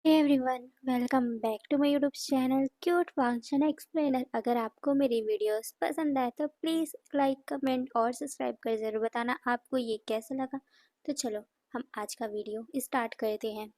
Hey everyone, welcome back to my YouTube channel cute function explainer. अगर आपको मेरी videos पसंद आए तो प्लीज़ लाइक कमेंट और सब्सक्राइब कर ज़रूर बताना आपको ये कैसा लगा। तो चलो हम आज का वीडियो स्टार्ट करते हैं।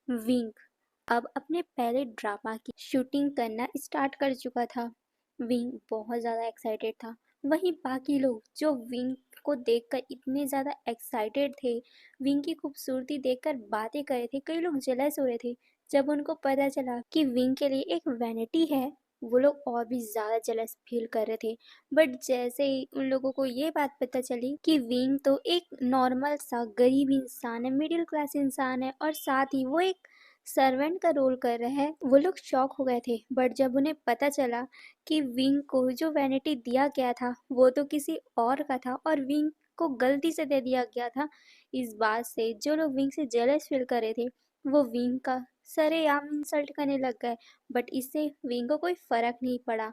विंक अब अपने पहले ड्रामा की शूटिंग करना स्टार्ट कर चुका था। विंग बहुत ज़्यादा एक्साइटेड था। वहीं बाकी लोग जो विंग को देखकर इतने ज़्यादा एक्साइटेड थे, विंग की खूबसूरती देखकर बातें कर रहे थे, कई लोग जेलस हो रहे थे। जब उनको पता चला कि विंग के लिए एक वैनिटी है, वो लोग और भी ज़्यादा जेलस फील कर रहे थे। बट जैसे ही उन लोगों को ये बात पता चली कि विंग तो एक नॉर्मल सा गरीब इंसान है, मिडिल क्लास इंसान है और साथ ही वो एक सर्वेंट का रोल कर रहा है, वो लोग शॉक हो गए थे। बट जब उन्हें पता चला कि विंग को जो वैनिटी दिया गया था वो तो किसी और का था और विंग को गलती से दे दिया गया था, इस बात से जो लोग विंग से जेलस फील कर रहे थे वो विंग का सरेआम इंसल्ट करने लग गए। बट इससे विंग को कोई फर्क नहीं पड़ा।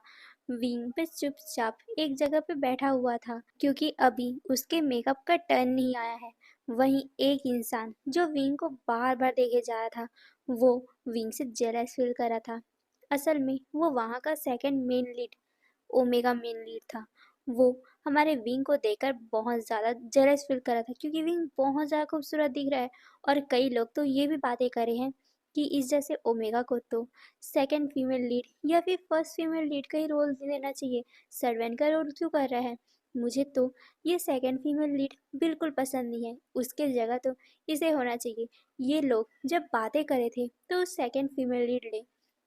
विंग पे चुपचाप एक जगह पे बैठा हुआ था क्योंकि अभी उसके मेकअप का टर्न नहीं आया है। वहीं एक इंसान जो विंग को बार बार देखे जा रहा था, वो विंग से जेलस फील कर रहा था। असल में वो वहाँ का second main lead, omega main lead था। वो हमारे विंग को देखकर बहुत ज़्यादा जेलस फील कर रहा था क्योंकि विंग बहुत ज़्यादा खूबसूरत दिख रहा है। और कई लोग तो ये भी बातें कर रहे हैं कि इस जैसे ओमेगा को तो सेकंड फीमेल लीड या फिर फर्स्ट फीमेल लीड का ही रोल देना चाहिए, सर्वेंट का रोल क्यों कर रहा है। मुझे तो ये सेकंड फीमेल लीड बिल्कुल पसंद नहीं है, उसके जगह तो इसे होना चाहिए। ये लोग जब बातें कर रहे थे तो सेकंड फीमेल लीड ने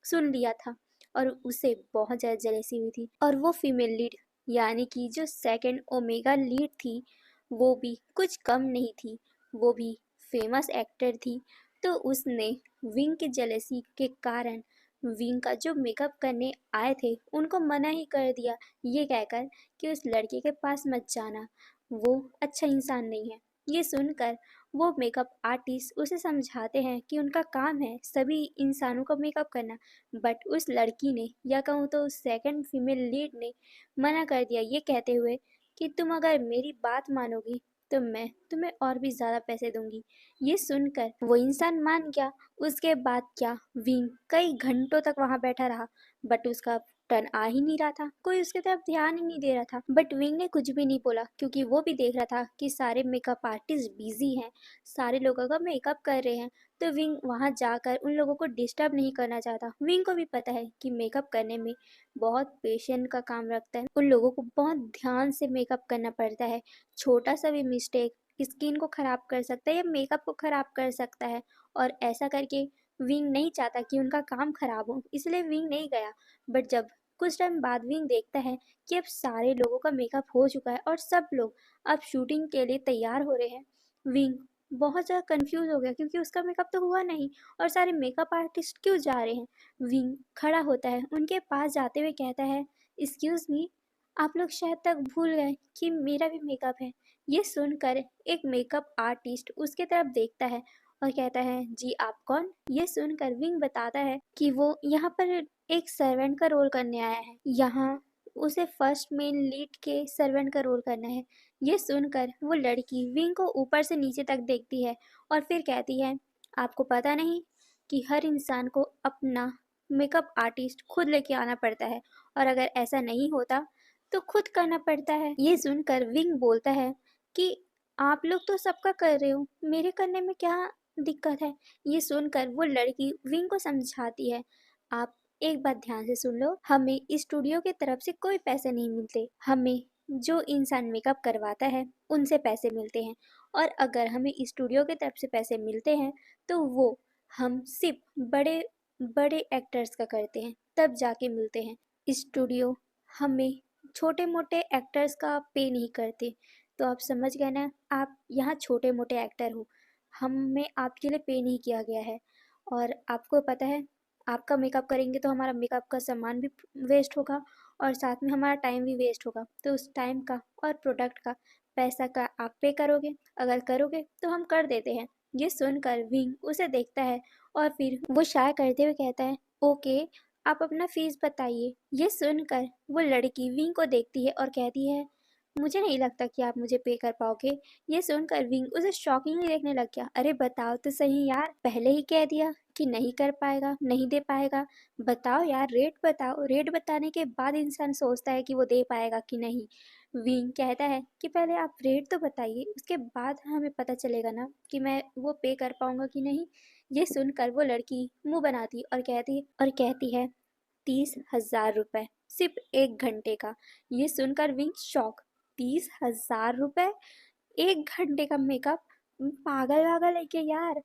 सुन लिया था और उसे बहुत ज़्यादा जेलसी हुई थी। और वो फीमेल लीड यानी कि जो सेकंड ओमेगा लीड थी, वो भी कुछ कम नहीं थी, वो भी फेमस एक्टर थी। तो उसने विंग के जेलसी के कारण विंग का जो मेकअप करने आए थे उनको मना ही कर दिया, ये कहकर कि उस लड़के के पास मत जाना, वो अच्छा इंसान नहीं है। ये सुनकर वो मेकअप आर्टिस्ट उसे समझाते हैं कि उनका काम है सभी इंसानों का मेकअप करना। बट उस लड़की ने या कहूँ तो उस सेकंड फीमेल लीड ने मना कर दिया, ये कहते हुए कि तुम अगर मेरी बात मानोगी तो मैं तुम्हें और भी ज़्यादा पैसे दूंगी। ये सुनकर वो इंसान मान गया। उसके बाद क्या, विंग कई घंटों तक वहां बैठा रहा बट उसका टर्न आ ही नहीं रहा था, कोई उसकी तरफ ध्यान ही नहीं दे रहा था। बट विंग ने कुछ भी नहीं बोला क्योंकि वो भी देख रहा था कि सारे मेकअप आर्टिस्ट बिजी हैं, सारे लोगों का मेकअप कर रहे हैं। तो विंग वहां जाकर उन लोगों को डिस्टर्ब नहीं करना चाहता। विंग को भी पता है कि मेकअप करने में बहुत पेशेंट का काम रखता है, उन लोगों को बहुत ध्यान से मेकअप करना पड़ता है। छोटा सा भी मिस्टेक स्किन को खराब कर सकता है या मेकअप को खराब कर सकता है। और ऐसा करके विंग नहीं चाहता कि उनका काम खराब हो, इसलिए विंग नहीं गया। बट जब कुछ टाइम बाद विंग देखता है कि अब सारे लोगों का मेकअप हो चुका है और सब लोग अब शूटिंग के लिए तैयार हो रहे हैं, विंग बहुत ज़्यादा कंफ्यूज हो गया क्योंकि उसका मेकअप तो हुआ नहीं और सारे मेकअप आर्टिस्ट क्यों जा रहे हैं। विंग खड़ा होता है, उनके पास जाते हुए कहता है, एक्सक्यूज़ मी, आप लोग शायद तक भूल गए कि मेरा भी मेकअप है। ये सुनकर एक मेकअप आर्टिस्ट उसके तरफ देखता है और कहता है, जी आप कौन। ये सुनकर विंग बताता है कि वो यहाँ पर एक सर्वेंट का रोल करने आया है, यहाँ उसे फर्स्ट मेन लीड के सर्वेंट का रोल करना है। ये सुनकर वो लड़की विंग को ऊपर से नीचे तक देखती है और फिर कहती है, आपको पता नहीं कि हर इंसान को अपना मेकअप आर्टिस्ट खुद लेके आना पड़ता है और अगर ऐसा नहीं होता तो खुद करना पड़ता है। ये सुनकर विंग बोलता है कि आप लोग तो सबका कर रहे हो, मेरे करने में क्या दिक्कत है। ये सुनकर वो लड़की विंग को समझाती है, आप एक बात ध्यान से सुन लो, हमें स्टूडियो की तरफ से कोई पैसे नहीं मिलते, हमें जो इंसान मेकअप करवाता है उनसे पैसे मिलते हैं। और अगर हमें स्टूडियो की तरफ से पैसे मिलते हैं तो वो हम सिर्फ बड़े बड़े एक्टर्स का करते हैं, तब जाके मिलते हैं। स्टूडियो हमें छोटे मोटे एक्टर्स का पे नहीं करते। तो आप समझ गए ना, आप यहाँ छोटे मोटे एक्टर हो, हमें आपके लिए पे नहीं किया गया है। और आपको पता है, आपका मेकअप करेंगे तो हमारा मेकअप का सामान भी वेस्ट होगा और साथ में हमारा टाइम भी वेस्ट होगा। तो उस टाइम का और प्रोडक्ट का पैसा का आप पे करोगे, अगर करोगे तो हम कर देते हैं। ये सुनकर विंग उसे देखता है और फिर वो शाय करते हुए कहता है, ओके, आप अपना फीस बताइए। ये सुनकर वो लड़की विंग को देखती है और कहती है, मुझे नहीं लगता कि आप मुझे पे कर पाओगे। ये सुनकर विंग उसे शॉकिंगली देखने लग गया। अरे बताओ तो सही यार, पहले ही कह दिया कि नहीं कर पाएगा, नहीं दे पाएगा। बताओ यार, रेट बताओ। रेट बताने के बाद इंसान सोचता है कि वो दे पाएगा कि नहीं। विंग कहता है कि पहले आप रेट तो बताइए, उसके बाद हमें पता चलेगा ना कि मैं वो पे कर पाऊंगा कि नहीं। ये सुनकर वो लड़की मुंह बनाती और कहती है 30,000 रुपये, सिर्फ 1 घंटे का। ये सुनकर विंग शॉक। 30,000 रुपये 1 घंटे का मेकअप? पागल वागल है क्या यार।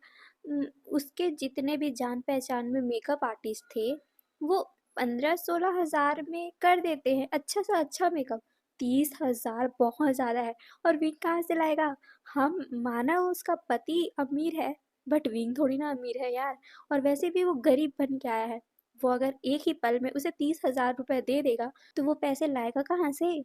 उसके जितने भी जान पहचान में मेकअप आर्टिस्ट थे, वो 15-16 हज़ार में कर देते हैं अच्छा सा अच्छा मेकअप। 30,000 बहुत ज़्यादा है। और विंग कहाँ से लाएगा? हम माना उसका पति अमीर है, बट विंग थोड़ी ना अमीर है यार। और वैसे भी वो गरीब बन के आया है। वो अगर एक ही पल में उसे 30,000 रुपये दे देगा तो वो पैसे लाएगा कहाँ से?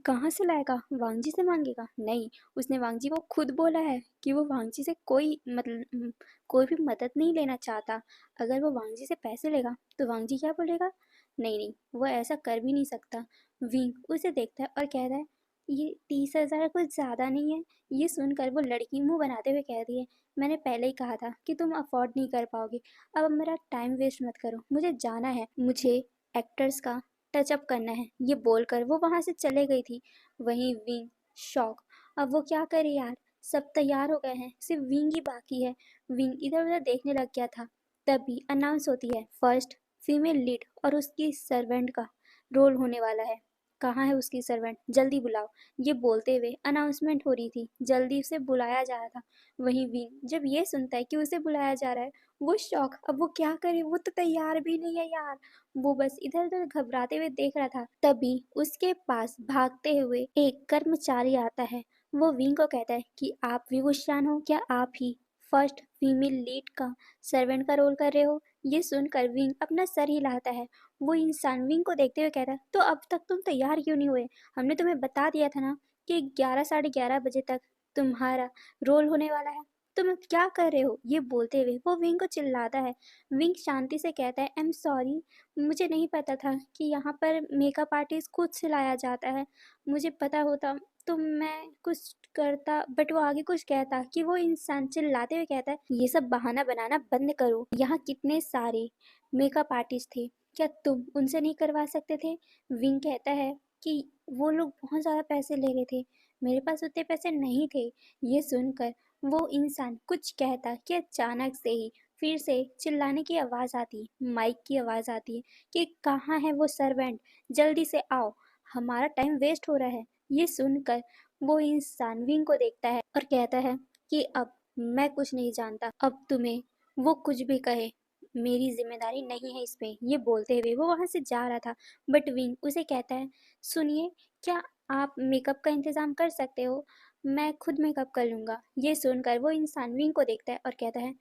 कहाँ से लाएगा? वांगजी से मांगेगा? नहीं। उसने वांगजी को खुद बोला है कि वो वांगजी से कोई भी मदद नहीं लेना चाहता। अगर वो वांगजी से पैसे लेगा तो वांगजी क्या बोलेगा? नहीं नहीं, वो ऐसा कर भी नहीं सकता। विंग उसे देखता है और कहता है ये 30,000 कुछ ज़्यादा नहीं है? ये सुनकर वो लड़की मुंह बनाते हुए कहती है मैंने पहले ही कहा था कि तुम अफोर्ड नहीं कर पाओगे। अब मेरा टाइम वेस्ट मत करो, मुझे जाना है। मुझे एक्टर्स का टचअप करना है। ये बोलकर वो वहां से चले गई थी। वहीं विंग शॉक। अब वो क्या करे यार। सब तैयार हो गए हैं, सिर्फ विंग ही बाकी है। विंग इधर उधर देखने लग गया था। तभी अनाउंस होती है फर्स्ट फीमेल लीड और उसकी सर्वेंट का रोल होने वाला है। कहाँ है उसकी सर्वेंट, जल्दी बुलाओ। ये बोलते हुए अनाउंसमेंट हो रही थी, जल्दी उसे बुलाया जा रहा था। वहीं विंग जब ये सुनता है कि उसे बुलाया जा रहा है, वो शॉक। अब वो क्या करे, वो तो तैयार भी नहीं है यार। वो बस इधर उधर घबराते हुए देख रहा था। तभी उसके पास भागते हुए एक कर्मचारी आता है। वो विंग को कहता है कि आप विवुषान हो क्या? आप ही फर्स्ट फीमेल लीड का सर्वेंट का रोल कर रहे हो? ये सुनकर विंग अपना सर हिलाता है। वो इंसान विंग को देखते हुए कहता है तो अब तक तुम तैयार क्यों नहीं हुए? हमने तुम्हें बता दिया था ना कि 11 साढ़े 11 बजे तक तुम्हारा रोल होने वाला है। तुम क्या कर रहे हो? ये बोलते हुए वो विंग को चिल्लाता है। विंग शांति से कहता है आई एम सॉरी, मुझे नहीं पता था कि यहाँ पर मेकअप आर्टिस्ट खुद से लाया जाता है। मुझे पता होता तो मैं कुछ करता। बट वो आगे कुछ कहता कि वो इंसान चिल्लाते हुए कहता है ये सब बहाना बनाना बंद करो। यहाँ कितने सारे मेकअप आर्टिस्ट थे, क्या तुम उनसे नहीं करवा सकते थे? विंग कहता है कि वो लोग बहुत ज़्यादा पैसे ले रहे थे, मेरे पास उतने पैसे नहीं थे। ये सुनकर वो इंसान कुछ कहता कि अचानक से ही फिर से चिल्लाने की आवाज़ आती, माइक की आवाज़ आती है कि कहाँ है वो सर्वेंट, जल्दी से आओ, हमारा टाइम वेस्ट हो रहा है। ये सुनकर वो इंसान विंग को देखता है और कहता है कि अब मैं कुछ नहीं जानता, अब तुम्हें वो कुछ भी कहे मेरी जिम्मेदारी नहीं है इस पे। ये बोलते हुए वो वहां से जा रहा था। बट विंग उसे कहता है सुनिए, क्या आप मेकअप का इंतज़ाम कर सकते हो? मैं खुद मेकअप कर लूँगा। ये सुनकर वो इंसान विंग को देखता है और कहता है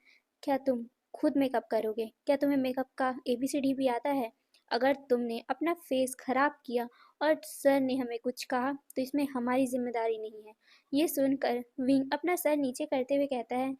क्या तुम खुद मेकअप करोगे? क्या तुम्हें मेकअप का ABCD भी आता है? अगर तुमने अपना फेस खराब किया और सर ने हमें कुछ कहा तो इसमें हमारी जिम्मेदारी नहीं है। ये सुनकर विंग अपना सर नीचे करते हुए कहता है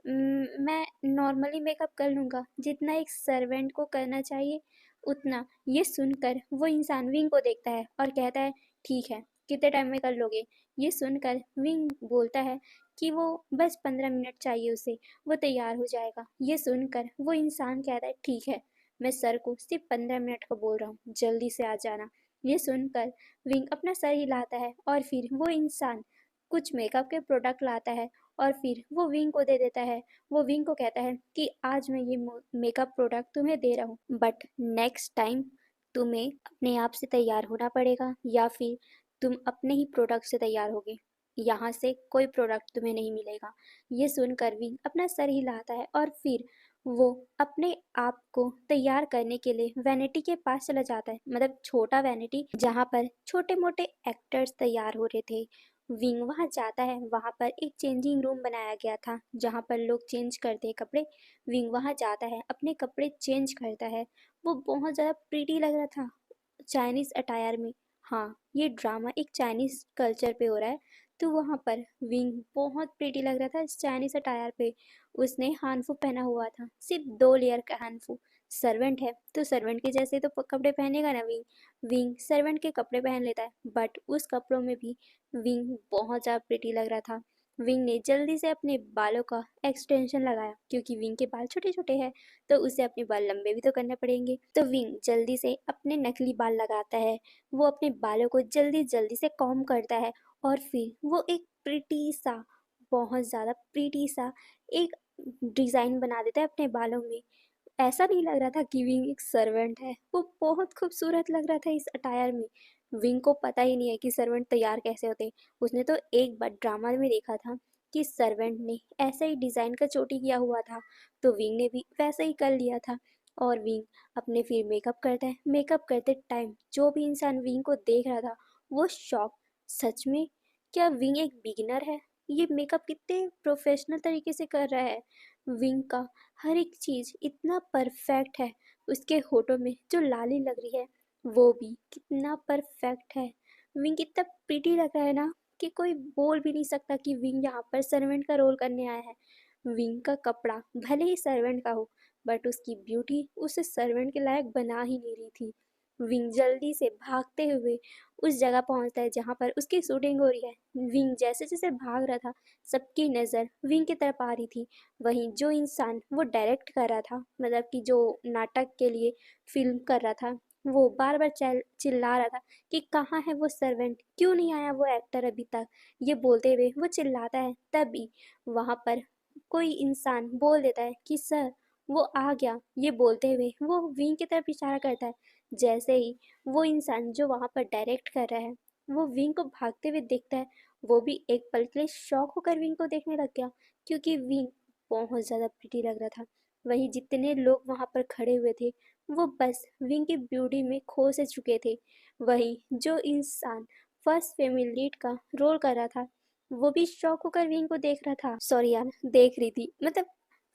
मैं नॉर्मली मेकअप कर लूँगा, जितना एक सर्वेंट को करना चाहिए उतना। ये सुनकर वो इंसान विंग को देखता है और कहता है ठीक है, कितने टाइम में कर लोगे? ये सुनकर विंग बोलता है कि वो बस 15 मिनट चाहिए उसे, वो तैयार हो जाएगा। ये सुनकर वो इंसान कहता है ठीक है, मैं सर को सिर्फ 15 मिनट का बोल रहा हूँ, जल्दी से आ जाना। ये सुनकर विंग अपना सर हिलाता है और फिर वो इंसान कुछ मेकअप के प्रोडक्ट लाता है और फिर वो विंग को दे देता है। वो विंग को कहता है कि आज मैं ये मेकअप प्रोडक्ट तुम्हें दे रहा हूँ, बट नेक्स्ट टाइम तुम्हें अपने आप से तैयार होना पड़ेगा या फिर तुम अपने ही प्रोडक्ट से तैयार होगे। यहाँ से कोई प्रोडक्ट तुम्हें नहीं मिलेगा। ये सुनकर विंग अपना सर हिलाता है और फिर वो अपने आप को तैयार करने के लिए वैनिटी के पास चला जाता है, मतलब छोटा वैनिटी जहाँ पर छोटे मोटे एक्टर्स तैयार हो रहे थे। विंग वहाँ जाता है। वहाँ पर एक चेंजिंग रूम बनाया गया था जहाँ पर लोग चेंज करते हैं कपड़े। विंग वहाँ जाता है, अपने कपड़े चेंज करता है। वो बहुत ज़्यादा प्रीटी लग रहा था चाइनीज़ अटायर में। हाँ, ये ड्रामा एक चाइनीज़ कल्चर पे हो रहा है, तो वहाँ पर विंग बहुत प्रीटी लग रहा था इस चाइनीज़ अटायर पे। उसने हानफू पहना हुआ था, सिर्फ 2 लेयर का हानफू। सर्वेंट है तो सर्वेंट के जैसे तो कपड़े पहनेगा ना विंग। विंग सर्वेंट के कपड़े पहन लेता है, बट उस कपड़ों में भी विंग बहुत ज़्यादा प्रिटी लग रहा था। विंग ने जल्दी से अपने बालों का एक्सटेंशन लगाया, क्योंकि विंग के बाल छोटे छोटे हैं तो उसे अपने बाल लंबे भी तो करने पड़ेंगे। तो विंग जल्दी से अपने नकली बाल लगाता है। वो अपने बालों को जल्दी जल्दी से कॉम्ब करता है और फिर वो एक प्रिटी सा, बहुत ज़्यादा प्रिटी सा एक डिज़ाइन बना देता है अपने बालों में। ऐसा नहीं लग रहा था कि विंग एक सर्वेंट है, वो बहुत खूबसूरत लग रहा था इस अटायर में। विंग को पता ही नहीं है कि सर्वेंट तैयार कैसे होते। उसने तो एक बार ड्रामा में देखा था कि सर्वेंट ने ऐसा ही डिज़ाइन का चोटी किया हुआ था, तो विंग ने भी वैसा ही कर लिया था। और विंग अपने फिर मेकअप करता है। मेकअप करते टाइम जो भी इंसान विंग को देख रहा था वो शॉक। सच में क्या विंग एक बिगिनर है? ये मेकअप कितने प्रोफेशनल तरीके से कर रहा है। विंग का हर एक चीज़ इतना परफेक्ट है। उसके होठों में जो लाली लग रही है वो भी कितना परफेक्ट है। विंग इतना प्रिटी लग रहा है ना कि कोई बोल भी नहीं सकता कि विंग यहाँ पर सर्वेंट का रोल करने आया है। विंग का कपड़ा भले ही सर्वेंट का हो, बट उसकी ब्यूटी उसे सर्वेंट के लायक बना ही नहीं रही थी। विंग जल्दी से भागते हुए उस जगह पहुंचता है जहाँ पर उसकी शूटिंग हो रही है। विंग जैसे जैसे भाग रहा था सबकी नज़र विंग की तरफ आ रही थी। वहीं जो इंसान वो डायरेक्ट कर रहा था, मतलब कि जो नाटक के लिए फिल्म कर रहा था, वो बार बार चिल्ला रहा था कि कहाँ है वो सर्वेंट, क्यों नहीं आया वो एक्टर अभी तक। ये बोलते हुए वो चिल्लाता है, तभी वहाँ पर कोई इंसान बोल देता है कि सर वो आ गया। ये बोलते हुए वो विंग की तरफ इशारा करता है। जैसे ही वो इंसान जो वहाँ पर डायरेक्ट कर रहा है वो विंग को भागते हुए देखता है, वो भी एक पल के लिए शॉक होकर विंग को देखने लग गया, क्योंकि विंग बहुत ज़्यादा प्रिटी लग रहा था। वहीं जितने लोग वहाँ पर खड़े हुए थे वो बस विंग की ब्यूटी में खो से चुके थे। वहीं जो इंसान फर्स्ट फीमेल लीड का रोल कर रहा था वो भी शॉक होकर विंग को देख रहा था, सॉरी यार देख रही थी, मतलब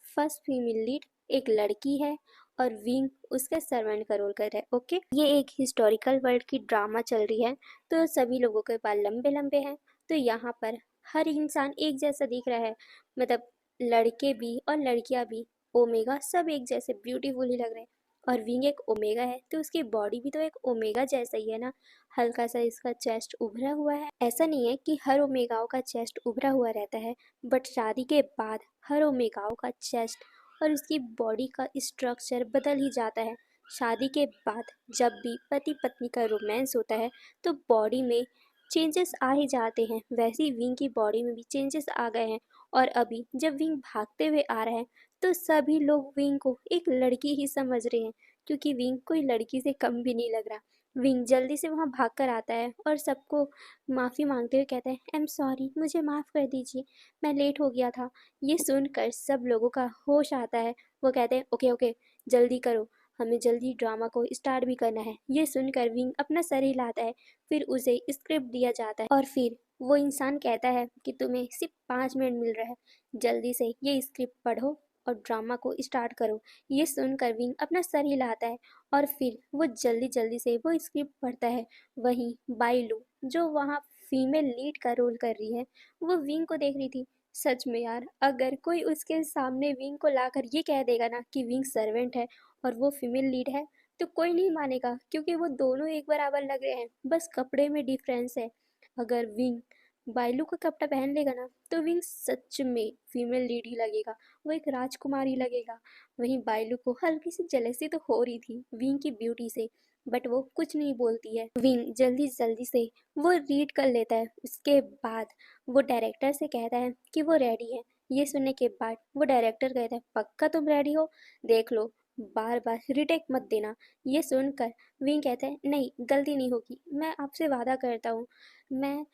फर्स्ट फीमेल लीड एक लड़की है और विंग उसका सर्वेंट का रोल कर रहा है। ओके, ये एक हिस्टोरिकल वर्ल्ड की ड्रामा चल रही है, तो सभी लोगों के बाल लंबे लंबे हैं। तो यहाँ पर हर इंसान एक जैसा दिख रहा है, मतलब लड़के भी और लड़कियां भी, ओमेगा सब एक जैसे ब्यूटीफुल ही लग रहे हैं। और विंग एक ओमेगा है तो उसकी बॉडी भी तो एक ओमेगा जैसा ही है ना। हल्का सा इसका चेस्ट उभरा हुआ है। ऐसा नहीं है कि हर ओमेगाओं का चेस्ट उभरा हुआ रहता है, बट शादी के बाद हर ओमेगाओं का चेस्ट और उसकी बॉडी का स्ट्रक्चर बदल ही जाता है। शादी के बाद जब भी पति पत्नी का रोमांस होता है तो बॉडी में चेंजेस आ ही जाते हैं। वैसे ही विंग की बॉडी में भी चेंजेस आ गए हैं। और अभी जब विंग भागते हुए आ रहा है तो सभी लोग विंग को एक लड़की ही समझ रहे हैं, क्योंकि विंग कोई लड़की से कम भी नहीं लग रहा। विंग जल्दी से वहाँ भाग कर आता है और सबको माफ़ी मांगते हुए कहता है, आई एम सॉरी, मुझे माफ़ कर दीजिए, मैं लेट हो गया था। ये सुनकर सब लोगों का होश आता है। वो कहते हैं ओके ओके, जल्दी करो, हमें जल्दी ड्रामा को स्टार्ट भी करना है। ये सुनकर विंग अपना सर हिलाता है। फिर उसे स्क्रिप्ट दिया जाता है और फिर वो इंसान कहता है कि तुम्हें सिर्फ 5 मिनट मिल रहा है, जल्दी से ये स्क्रिप्ट पढ़ो और ड्रामा को स्टार्ट करो। ये सुनकर विंग अपना सर हिलाता है और फिर वो जल्दी जल्दी से वो स्क्रिप्ट पढ़ता है। वहीं बाइलू जो वहाँ फीमेल लीड का रोल कर रही है वो विंग को देख रही थी। सच में यार, अगर कोई उसके सामने विंग को लाकर ये कह देगा ना कि विंग सर्वेंट है और वो फीमेल लीड है, तो कोई नहीं मानेगा, क्योंकि वो दोनों एक बराबर लग रहे हैं, बस कपड़े में डिफरेंस है। अगर विंग बाइलू का कपड़ा पहन लेगा ना तो विंग सच में फीमेल लीड ही लगेगा, वो एक राजकुमारी लगेगा। वहीं बाइलू को हल्की सी जेलसी तो हो रही थी विंग की ब्यूटी से, बट वो कुछ नहीं बोलती है। विंग जल्दी जल्दी से वो रीड कर लेता है। उसके बाद वो डायरेक्टर से कहता है कि वो रेडी है। ये सुनने के बाद वो डायरेक्टर कहता है, पक्का तुम रेडी हो? देख लो, बार बार रिटेक मत देना। ये सुनकर विंग कहता है, नहीं गलती नहीं होगी, मैं आपसे वादा करता हूँ, मैं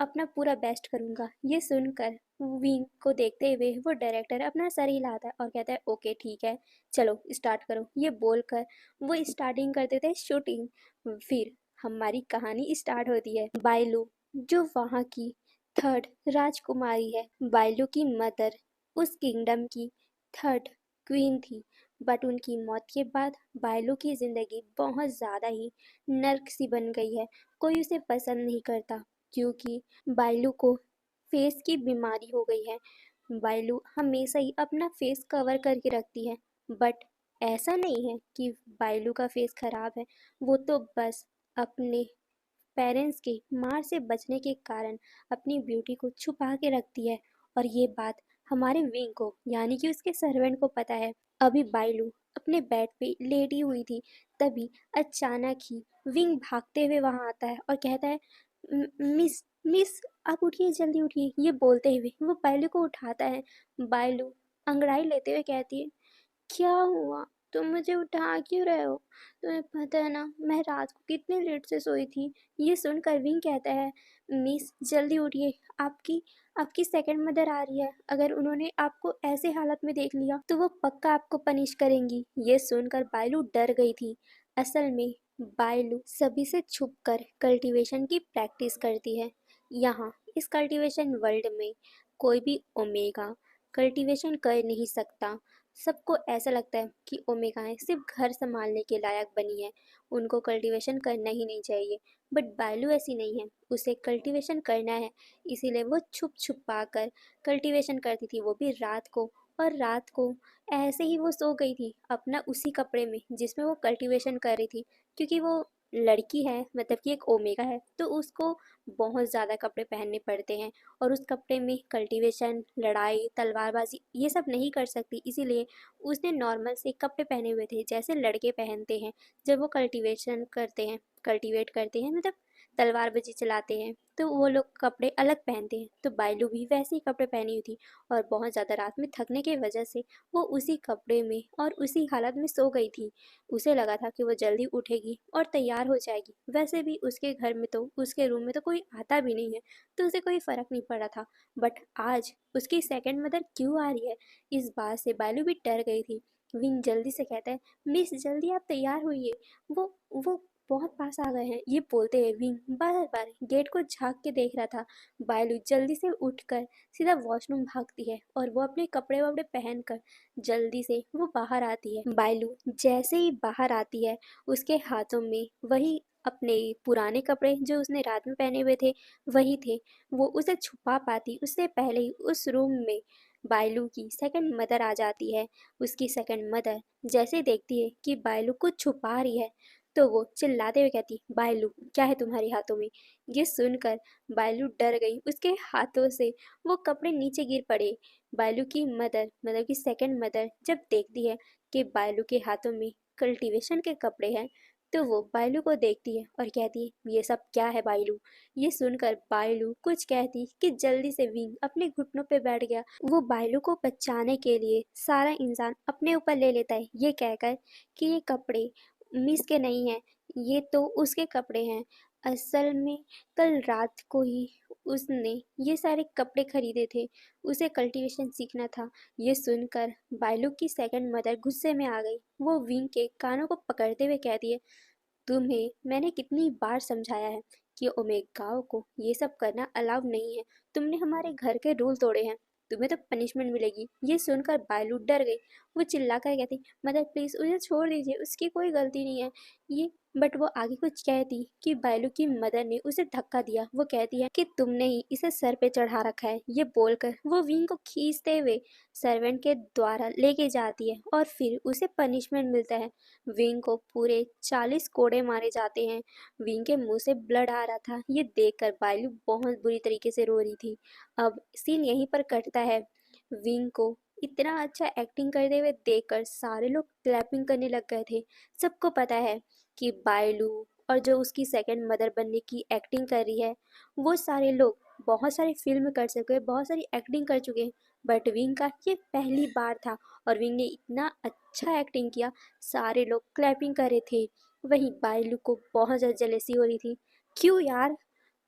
अपना पूरा बेस्ट करूँगा। ये सुनकर विंग को देखते हुए वो डायरेक्टर अपना सर हिलाता है और कहता है ओके ठीक है, चलो स्टार्ट करो। ये बोलकर वो स्टार्टिंग कर देते हैं शूटिंग। फिर हमारी कहानी स्टार्ट होती है। बाइलू जो वहाँ की थर्ड राजकुमारी है, बाइलू की मदर उस किंगडम की थर्ड क्वीन थी, बट उनकी मौत के बाद बाइलू की ज़िंदगी बहुत ज़्यादा ही नर्क सी बन गई है। कोई उसे पसंद नहीं करता, क्योंकि बाइलू को फेस की बीमारी हो गई है। बाइलू हमेशा ही अपना फेस कवर करके रखती है, बट ऐसा नहीं है कि बायलू का फेस खराब है, वो तो बस अपने पेरेंट्स की मार से बचने के कारण अपनी ब्यूटी को छुपा के रखती है। और ये बात हमारे विंग को यानी कि उसके सर्वेंट को पता है। अभी बायलू अपने बेड पे लेटी हुई थी, तभी अचानक ही विंग भागते हुए वहां आता है और कहता है, मिस मिस आप उठिए, जल्दी उठिए। ये बोलते हुए वो बायलू को उठाता है। बायलू अंगड़ाई लेते हुए कहती है, क्या हुआ? तुम मुझे उठा क्यों रहे हो? तुम्हें पता है ना मैं रात को कितने लेट से सोई थी। ये सुनकर विंग कहता है, मिस जल्दी उठिए, आपकी आपकी सेकंड मदर आ रही है। अगर उन्होंने आपको ऐसे हालत में देख लिया तो वो पक्का आपको पनिश करेंगी। ये सुनकर बायलू डर गई थी। असल में बायलू सभी से छुपकर कल्टीवेशन की प्रैक्टिस करती है। यहाँ इस कल्टीवेशन वर्ल्ड में कोई भी ओमेगा कल्टीवेशन कर नहीं सकता। सबको ऐसा लगता है कि ओमेगाएँ सिर्फ घर संभालने के लायक बनी है, उनको कल्टीवेशन करना ही नहीं चाहिए। बट बायलू ऐसी नहीं है, उसे कल्टीवेशन करना है, इसीलिए वो छुप छुपा कर कल्टीवेशन करती थी, वो भी रात को। और रात को ऐसे ही वो सो गई थी अपना उसी कपड़े में जिसमें वो कल्टीवेशन कर रही थी, क्योंकि वो लड़की है, मतलब कि एक ओमेगा है, तो उसको बहुत ज़्यादा कपड़े पहनने पड़ते हैं और उस कपड़े में कल्टीवेशन, लड़ाई, तलवारबाजी ये सब नहीं कर सकती। इसीलिए उसने नॉर्मल से कपड़े पहने हुए थे जैसे लड़के पहनते हैं जब वो कल्टीवेशन करते हैं, कल्टीवेट करते हैं, मतलब तलवारबाजी चलाते हैं, तो वो लोग कपड़े अलग पहनते हैं। तो बायलू भी वैसे ही कपड़े पहनी हुई थी और बहुत ज़्यादा रात में थकने की वजह से वो उसी कपड़े में और उसी हालत में सो गई थी। उसे लगा था कि वो जल्दी उठेगी और तैयार हो जाएगी। वैसे भी उसके घर में तो, उसके रूम में तो कोई आता भी नहीं है, तो उसे कोई फ़र्क नहीं पड़ा था। बट आज उसकी सेकंड मदर क्यों आ रही है, इस बात से बायलू भी डर गई थी। विंग जल्दी से कहता है, मिस जल्दी आप तैयार होइए, वो बहुत पास आ गए हैं। ये बोलते हुए विंग बार बार गेट को झांक के देख रहा था। बायलू जल्दी से उठकर सीधा वॉशरूम भागती है और वो अपने कपड़े वपड़े पहनकर जल्दी से वो बाहर आती है। बायलू जैसे ही बाहर आती है, उसके हाथों में वही अपने पुराने कपड़े जो उसने रात में पहने हुए थे वही थे। वो उसे छुपा पाती उससे पहले ही उस रूम में बायलू की सेकंड मदर आ जाती है। उसकी सेकंड मदर जैसे देखती है कि बायलू कुछ छुपा रही है, तो वो चिल्लाते हुए कहती, बायलू क्या है तुम्हारे हाथों में? ये सुनकर बायलू डर गई, उसके हाथों से वो कपड़े नीचे गिर पड़े। बायलू की मदर, मतलब कि सेकंड मदर जब देखती है कि बायलू के हाथों में कल्टीवेशन के कपड़े हैं, तो वो बायलू को देखती है और कहती है, ये सब क्या है बायलू? ये सुनकर बायलू कुछ कहती कि जल्दी से विंग अपने घुटनों पे बैठ गया। वो बायलू को बचाने के लिए सारा इंसान अपने ऊपर ले लेता है, ये कहकर कि ये कपड़े मिस के नहीं हैं, ये तो उसके कपड़े हैं। असल में कल रात को ही उसने ये सारे कपड़े खरीदे थे, उसे कल्टीवेशन सीखना था। ये सुनकर बायलू की सेकंड मदर गुस्से में आ गई। वो विंग के कानों को पकड़ते हुए कहती है, तुम्हें मैंने कितनी बार समझाया है कि ओमेगाओं को ये सब करना अलाउड नहीं है। तुमने हमारे घर के रूल तोड़े हैं, तुम्हें तो पनिशमेंट मिलेगी। ये सुनकर बायलू डर गई। वो चिल्लाकर कहती, मदर प्लीज उसे छोड़ दीजिए, उसकी कोई गलती नहीं है। ये बट वो आगे कुछ कहती कि बायलू की मदर ने उसे धक्का दिया। वो कहती है कि तुमने ही इसे सर पे चढ़ा रखा है। ये बोलकर वो विंग को खींचते हुए सर्वेंट के द्वारा लेके जाती है और फिर उसे पनिशमेंट मिलता है। विंग को पूरे 40 कोड़े मारे जाते हैं। विंग के मुंह से ब्लड आ रहा था। ये देखकर बायलू बहुत बुरी तरीके से रो रही थी। अब सीन यहीं पर कटता है। विंग को इतना अच्छा एक्टिंग करते हुए देखकर सारे लोग क्लैपिंग करने लग गए थे। सबको पता है कि बायलू और जो उसकी सेकंड मदर बनने की एक्टिंग कर रही है, वो सारे लोग बहुत सारी फिल्म कर चुके हैं, बहुत सारी एक्टिंग कर चुके हैं, बट विंग का ये पहली बार था और विंग ने इतना अच्छा एक्टिंग किया, सारे लोग क्लैपिंग कर रहे थे। वहीं बायलू को बहुत ज़्यादा जेलेसी हो रही थी। क्यों यार,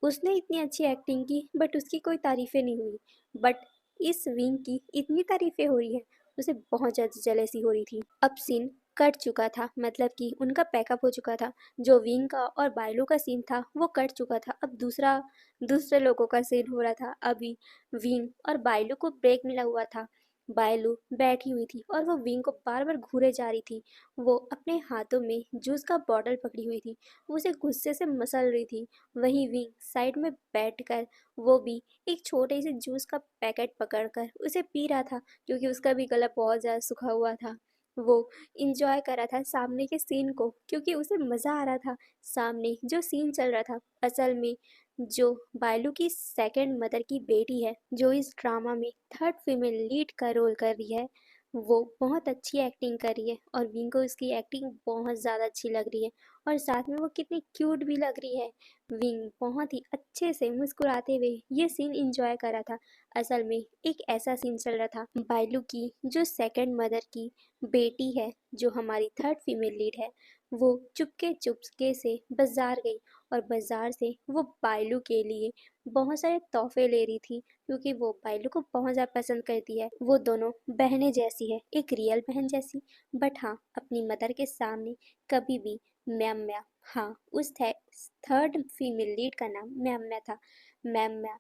उसने इतनी अच्छी एक्टिंग की बट उसकी कोई तारीफ़ें नहीं हुई, बट इस विंग की इतनी तारीफ़ें हो रही है, उसे बहुत ज़्यादा जेलेसी हो रही थी। अब सीन कट चुका था, मतलब कि उनका पैकअप हो चुका था। जो विंग का और बायलू का सीन था वो कट चुका था। अब दूसरे लोगों का सीन हो रहा था। अभी विंग और बायलू को ब्रेक मिला हुआ था। बायलू बैठी हुई थी और वो विंग को बार बार घूरे जा रही थी। वो अपने हाथों में जूस का बॉटल पकड़ी हुई थी, वो उसे गुस्से से मसल रही थी। वहीं विंग साइड में बैठकर वो भी एक छोटे से जूस का पैकेट पकड़कर उसे पी रहा था, क्योंकि उसका भी गला बहुत ज़्यादा सूखा हुआ था। वो इंजॉय कर रहा था सामने के सीन को, क्योंकि उसे मज़ा आ रहा था सामने जो सीन चल रहा था। असल में जो बायलू की सेकंड मदर की बेटी है, जो इस ड्रामा में थर्ड फीमेल लीड का रोल कर रही है, वो बहुत अच्छी एक्टिंग कर रही है और विंग को उसकी एक्टिंग बहुत ज़्यादा अच्छी लग रही है। और साथ में वो कितनी क्यूट भी लग रही है। विंग बहुत ही अच्छे से मुस्कुराते हुए ये सीन इंजॉय कर रहा था। असल में एक ऐसा सीन चल रहा था, बायलू की जो सेकंड मदर की बेटी है, जो हमारी थर्ड फीमेल लीड है, वो चुपके चुपके से बाजार गई और बाजार से वो बायलू के लिए बहुत सारे तोहफे ले रही थी, क्योंकि वो बायलू को बहुत ज़्यादा पसंद करती है। वो दोनों बहनें जैसी है, एक रियल बहन जैसी। बट हाँ, अपनी मदर के सामने कभी भी मैम म्या, हाँ, उस थर्ड फीमेल लीड का नाम मैम म्या था। मैम म्या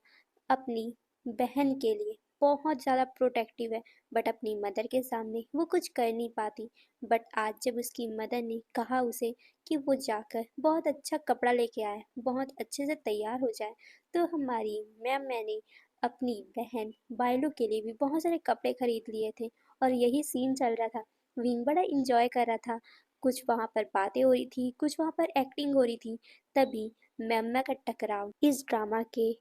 अपनी बहन के लिए बहुत ज़्यादा प्रोटेक्टिव है, बट अपनी मदर के सामने वो कुछ कर नहीं पाती। बट आज जब उसकी मदर ने कहा उसे कि वो जाकर बहुत अच्छा कपड़ा लेके आए, बहुत अच्छे से तैयार हो जाए, तो हमारी मैम मैंने अपनी बहन बायलू के लिए भी बहुत सारे कपड़े खरीद लिए थे। और यही सीन चल रहा था। विंग बड़ा इंजॉय कर रहा था। कुछ वहाँ पर बातें हो रही थी, कुछ वहाँ पर एक्टिंग हो रही थी। तभी मैम का टकराव इस ड्रामा के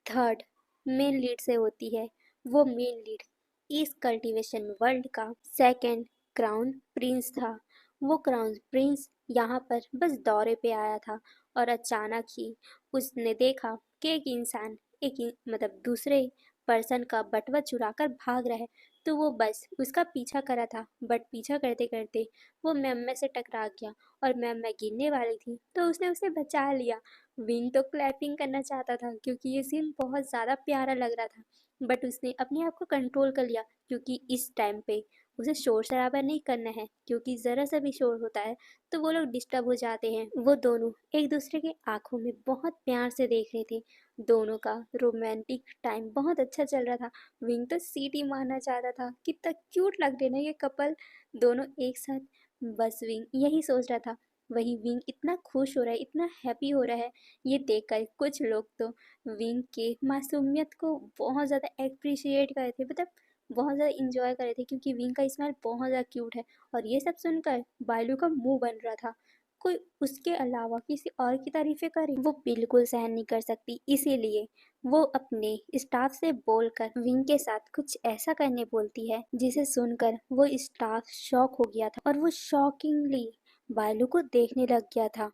थर्ड मेन लीड से होती है। वो मेन लीड इस कल्टीवेशन वर्ल्ड का सेकंड क्राउन प्रिंस था। वो क्राउन प्रिंस यहाँ पर बस दौरे पे आया था और अचानक ही उसने देखा कि एक इंसान मतलब दूसरे पर्सन का बटुआ चुरा कर भाग रहा है। तो वो बस उसका पीछा करा था, बट पीछा करते करते वो मैम से टकरा गया और मैम गिरने वाली थी, तो उसने उसे बचा लिया। विन तो क्लैपिंग करना चाहता था, क्योंकि ये सीन बहुत ज़्यादा प्यारा लग रहा था। बट उसने अपने आप को कंट्रोल कर लिया, क्योंकि इस टाइम पे उसे शोर शराबा नहीं करना है, क्योंकि ज़रा सा भी शोर होता है तो वो लोग डिस्टर्ब हो जाते हैं। वो दोनों एक दूसरे के आंखों में बहुत प्यार से देख रहे थे। दोनों का रोमांटिक टाइम बहुत अच्छा चल रहा था। विंग तो सीटी मारना चाहता था, कितना क्यूट लग रहे ना ये कपल, दोनों एक साथ। बस विंग यही सोच रहा था। वही विंग इतना खुश हो रहा है, इतना हैप्पी हो रहा है, ये देखकर कुछ लोग तो विंग के मासूमियत को बहुत ज़्यादा एप्रिशिएट कर रहे थे, मतलब बहुत ज़्यादा इंजॉय कर रहे थे, क्योंकि विंग का स्माइल बहुत ज़्यादा क्यूट है। और ये सब सुनकर बायलू का मुंह बन रहा था। कोई उसके अलावा किसी और की तारीफें करे, वो बिल्कुल सहन नहीं कर सकती। इसीलिए वो अपने स्टाफ से बोलकर विंग के साथ कुछ ऐसा करने बोलती है, जिसे सुनकर वो स्टाफ शॉक हो गया था और वो शॉकिंगली बायलू को देखने लग गया था।